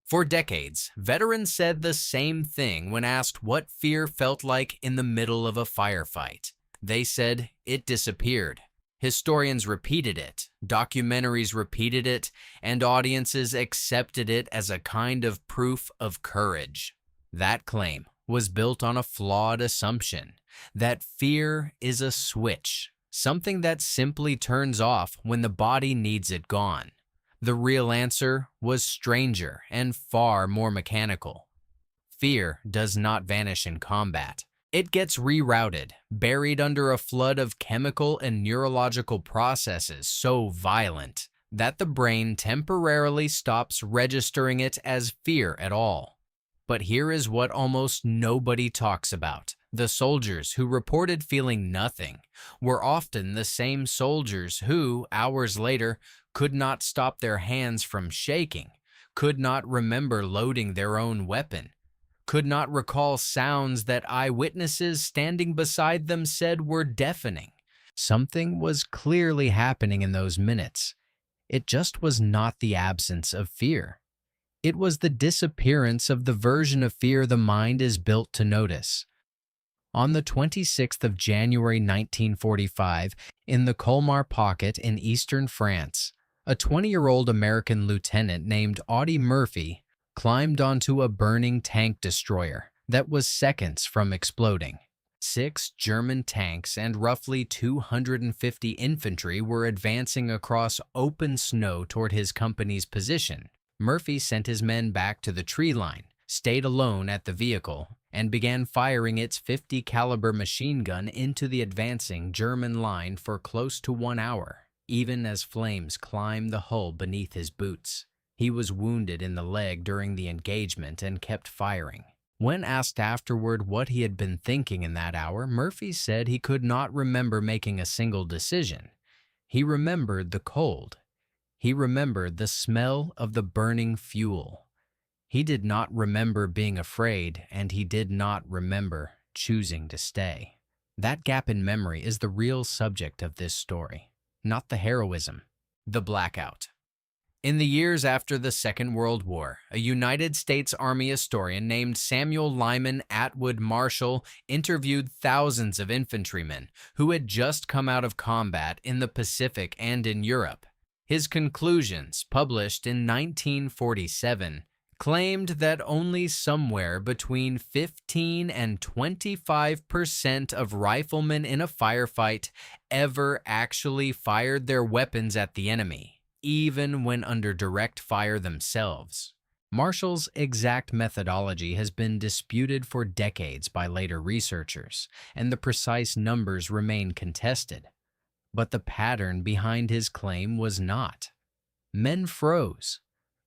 For decades, veterans said the same thing when asked what fear felt like in the middle of a firefight. They said it disappeared. Historians repeated it, documentaries repeated it, and audiences accepted it as a kind of proof of courage. That claim was built on a flawed assumption that fear is a switch, something that simply turns off when the body needs it gone. The real answer was stranger and far more mechanical. Fear does not vanish in combat. It gets rerouted, buried under a flood of chemical and neurological processes so violent that the brain temporarily stops registering it as fear at all. But here is what almost nobody talks about. The soldiers who reported feeling nothing were often the same soldiers who, hours later, could not stop their hands from shaking, could not remember loading their own weapon, could not recall sounds that eyewitnesses standing beside them said were deafening. Something was clearly happening in those minutes. It just was not the absence of fear. It was the disappearance of the version of fear the mind is built to notice. On the 26th of January 1945, in the Colmar Pocket in eastern France, a 20-year-old American lieutenant named Audie Murphy climbed onto a burning tank destroyer that was seconds from exploding. 6 German tanks and roughly 250 infantry were advancing across open snow toward his company's position. Murphy sent his men back to the tree line, stayed alone at the vehicle, and began firing its .50 caliber machine gun into the advancing German line for close to 1 hour, even as flames climbed the hull beneath his boots. He was wounded in the leg during the engagement and kept firing. When asked afterward what he had been thinking in that hour, Murphy said he could not remember making a single decision. He remembered the cold. He remembered the smell of the burning fuel. He did not remember being afraid, and he did not remember choosing to stay. That gap in memory is the real subject of this story, not the heroism, the blackout. In the years after the Second World War, a United States Army historian named Samuel Lyman Atwood Marshall interviewed thousands of infantrymen who had just come out of combat in the Pacific and in Europe. His conclusions, published in 1947, claimed that only somewhere between 15 and 25% of riflemen in a firefight ever actually fired their weapons at the enemy, even when under direct fire themselves. Marshall's exact methodology has been disputed for decades by later researchers, and the precise numbers remain contested. But the pattern behind his claim was not. Men froze,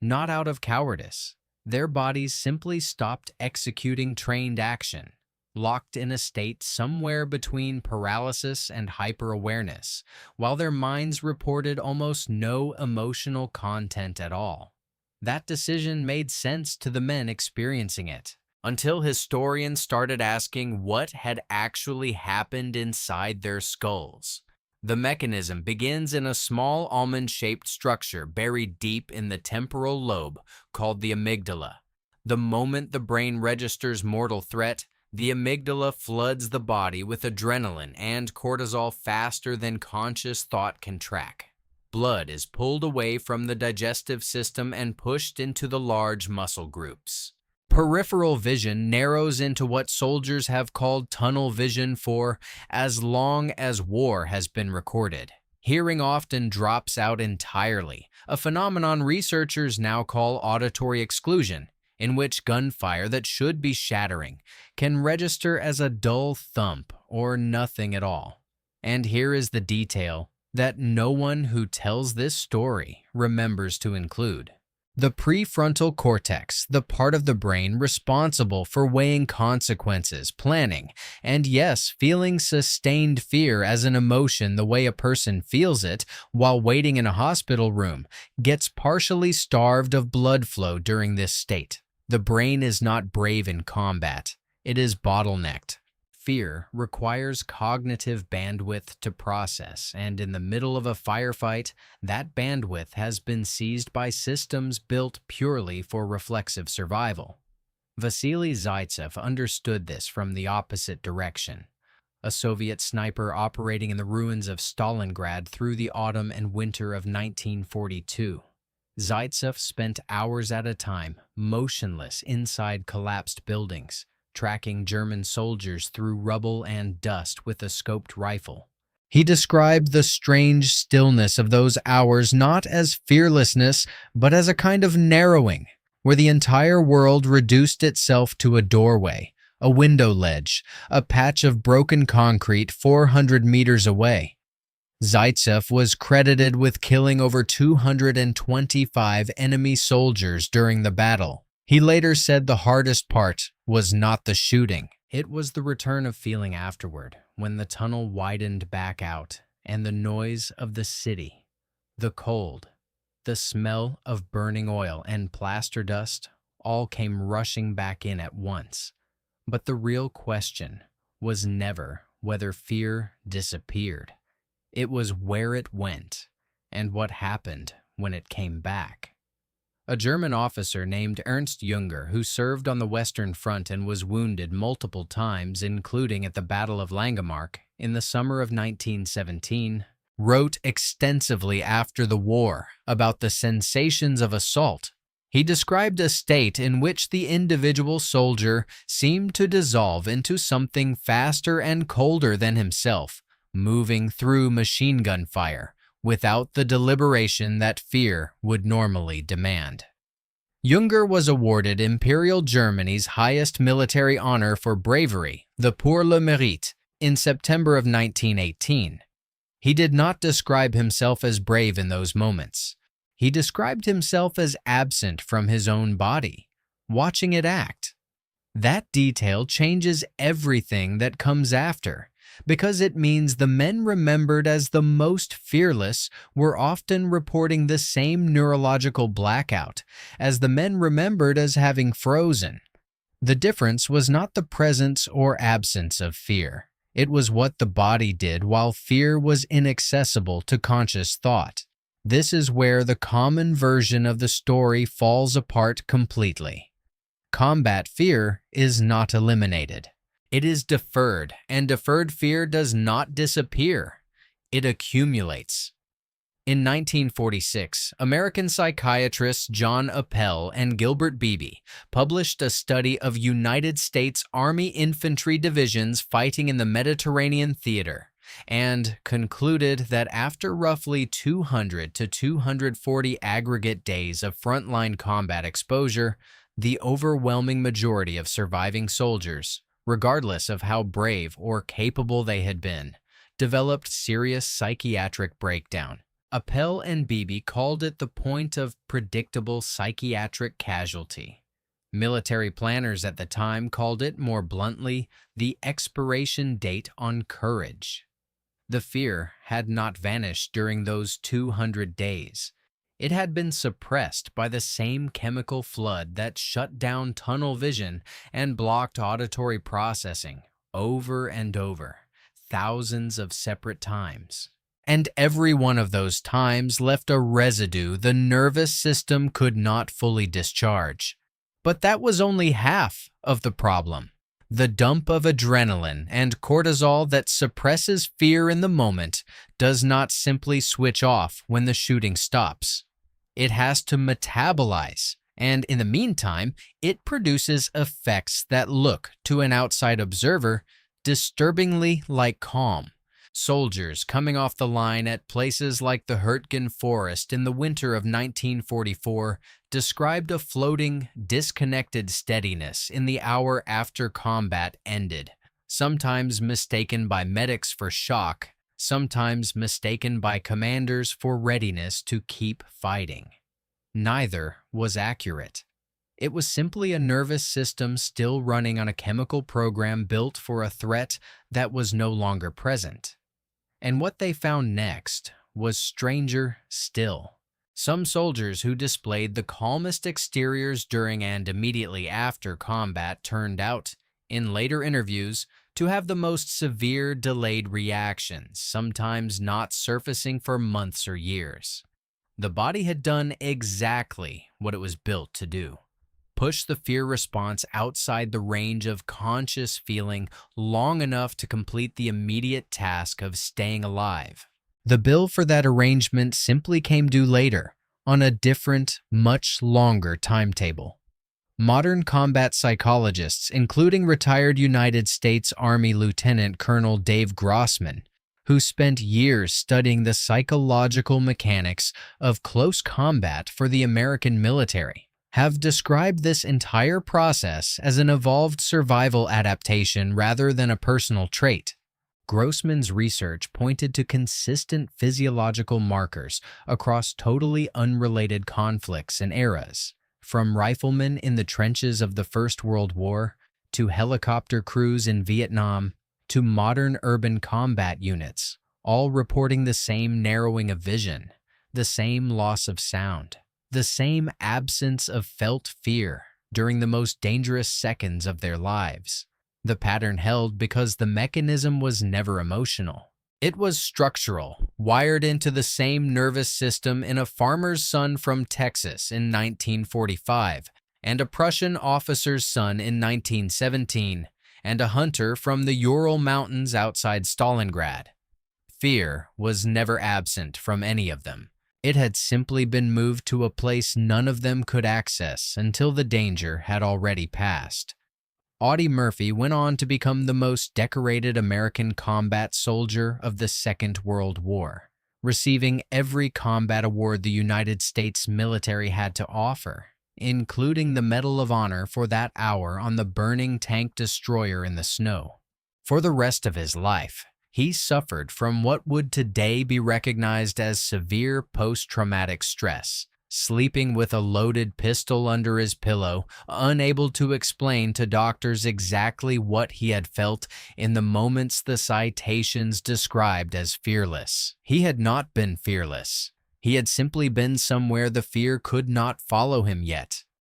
not out of cowardice. Their bodies simply stopped executing trained action, locked in a state somewhere between paralysis and hyper-awareness, while their minds reported almost no emotional content at all. That decision made sense to the men experiencing it, until historians started asking what had actually happened inside their skulls. The mechanism begins in a small almond-shaped structure buried deep in the temporal lobe called the amygdala. The moment the brain registers mortal threat, the amygdala floods the body with adrenaline and cortisol faster than conscious thought can track. Blood is pulled away from the digestive system and pushed into the large muscle groups. Peripheral vision narrows into what soldiers have called tunnel vision for as long as war has been recorded. Hearing often drops out entirely, a phenomenon researchers now call auditory exclusion, in which gunfire that should be shattering can register as a dull thump or nothing at all. And here is the detail that no one who tells this story remembers to include. The prefrontal cortex, the part of the brain responsible for weighing consequences, planning, and yes, feeling sustained fear as an emotion the way a person feels it while waiting in a hospital room, gets partially starved of blood flow during this state. The brain is not brave in combat. It is bottlenecked. Fear requires cognitive bandwidth to process, and in the middle of a firefight, that bandwidth has been seized by systems built purely for reflexive survival. Vasily Zaitsev understood this from the opposite direction. A Soviet sniper operating in the ruins of Stalingrad through the autumn and winter of 1942. Zaitsev spent hours at a time, motionless inside collapsed buildings, tracking German soldiers through rubble and dust with a scoped rifle. He described the strange stillness of those hours not as fearlessness, but as a kind of narrowing, where the entire world reduced itself to a doorway, a window ledge, a patch of broken concrete 400 meters away. Zaitsev was credited with killing over 225 enemy soldiers during the battle. He later said the hardest part was not the shooting. It was the return of feeling afterward, when the tunnel widened back out, and the noise of the city, the cold, the smell of burning oil and plaster dust all came rushing back in at once. But the real question was never whether fear disappeared. It was where it went and what happened when it came back. A German officer named Ernst Junger, who served on the Western Front and was wounded multiple times, including at the Battle of Langemarck in the summer of 1917, wrote extensively after the war about the sensations of assault. He described a state in which the individual soldier seemed to dissolve into something faster and colder than himself, moving through machine gun fire without the deliberation that fear would normally demand. Junger was awarded Imperial Germany's highest military honor for bravery, the Pour le Mérite, in September of 1918. He did not describe himself as brave in those moments. He described himself as absent from his own body, watching it act. That detail changes everything that comes after, because it means the men remembered as the most fearless were often reporting the same neurological blackout as the men remembered as having frozen. The difference was not the presence or absence of fear. It was what the body did while fear was inaccessible to conscious thought. This is where the common version of the story falls apart completely. Combat fear is not eliminated. It is deferred, and deferred fear does not disappear. It accumulates. In 1946, American psychiatrists John Appel and Gilbert Beebe published a study of United States Army infantry divisions fighting in the Mediterranean theater, and concluded that after roughly 200 to 240 aggregate days of frontline combat exposure, the overwhelming majority of surviving soldiers, regardless of how brave or capable they had been, developed serious psychiatric breakdown. Appel and Beebe called it the point of predictable psychiatric casualty. Military planners at the time called it, more bluntly, the expiration date on courage. The fear had not vanished during those 200 days. It had been suppressed by the same chemical flood that shut down tunnel vision and blocked auditory processing over and over, thousands of separate times. And every one of those times left a residue the nervous system could not fully discharge. But that was only half of the problem. The dump of adrenaline and cortisol that suppresses fear in the moment does not simply switch off when the shooting stops. It has to metabolize, and in the meantime, it produces effects that look, to an outside observer, disturbingly like calm. Soldiers coming off the line at places like the Hurtgen Forest in the winter of 1944 described a floating, disconnected steadiness in the hour after combat ended, sometimes mistaken by medics for shock, sometimes mistaken by commanders for readiness to keep fighting. Neither was accurate. It was simply a nervous system still running on a chemical program built for a threat that was no longer present. And what they found next was stranger still. Some soldiers who displayed the calmest exteriors during and immediately after combat turned out, in later interviews, to have the most severe delayed reactions, sometimes not surfacing for months or years. The body had done exactly what it was built to do: push the fear response outside the range of conscious feeling long enough to complete the immediate task of staying alive. The bill for that arrangement simply came due later, on a different, much longer timetable. Modern combat psychologists, including retired United States Army Lieutenant Colonel Dave Grossman, who spent years studying the psychological mechanics of close combat for the American military, have described this entire process as an evolved survival adaptation rather than a personal trait. Grossman's research pointed to consistent physiological markers across totally unrelated conflicts and eras, from riflemen in the trenches of the First World War, to helicopter crews in Vietnam, to modern urban combat units, all reporting the same narrowing of vision, the same loss of sound, the same absence of felt fear during the most dangerous seconds of their lives. The pattern held because the mechanism was never emotional. It was structural, wired into the same nervous system in a farmer's son from Texas in 1945, and a Prussian officer's son in 1917, and a hunter from the Ural Mountains outside Stalingrad. Fear was never absent from any of them. It had simply been moved to a place none of them could access until the danger had already passed. Audie Murphy went on to become the most decorated American combat soldier of the Second World War, receiving every combat award the United States military had to offer, including the Medal of Honor for that hour on the burning tank destroyer in the snow. For the rest of his life, he suffered from what would today be recognized as severe post-traumatic stress, sleeping with a loaded pistol under his pillow, unable to explain to doctors exactly what he had felt in the moments the citations described as fearless. He had not been fearless. He had simply been somewhere the fear could not follow him yet.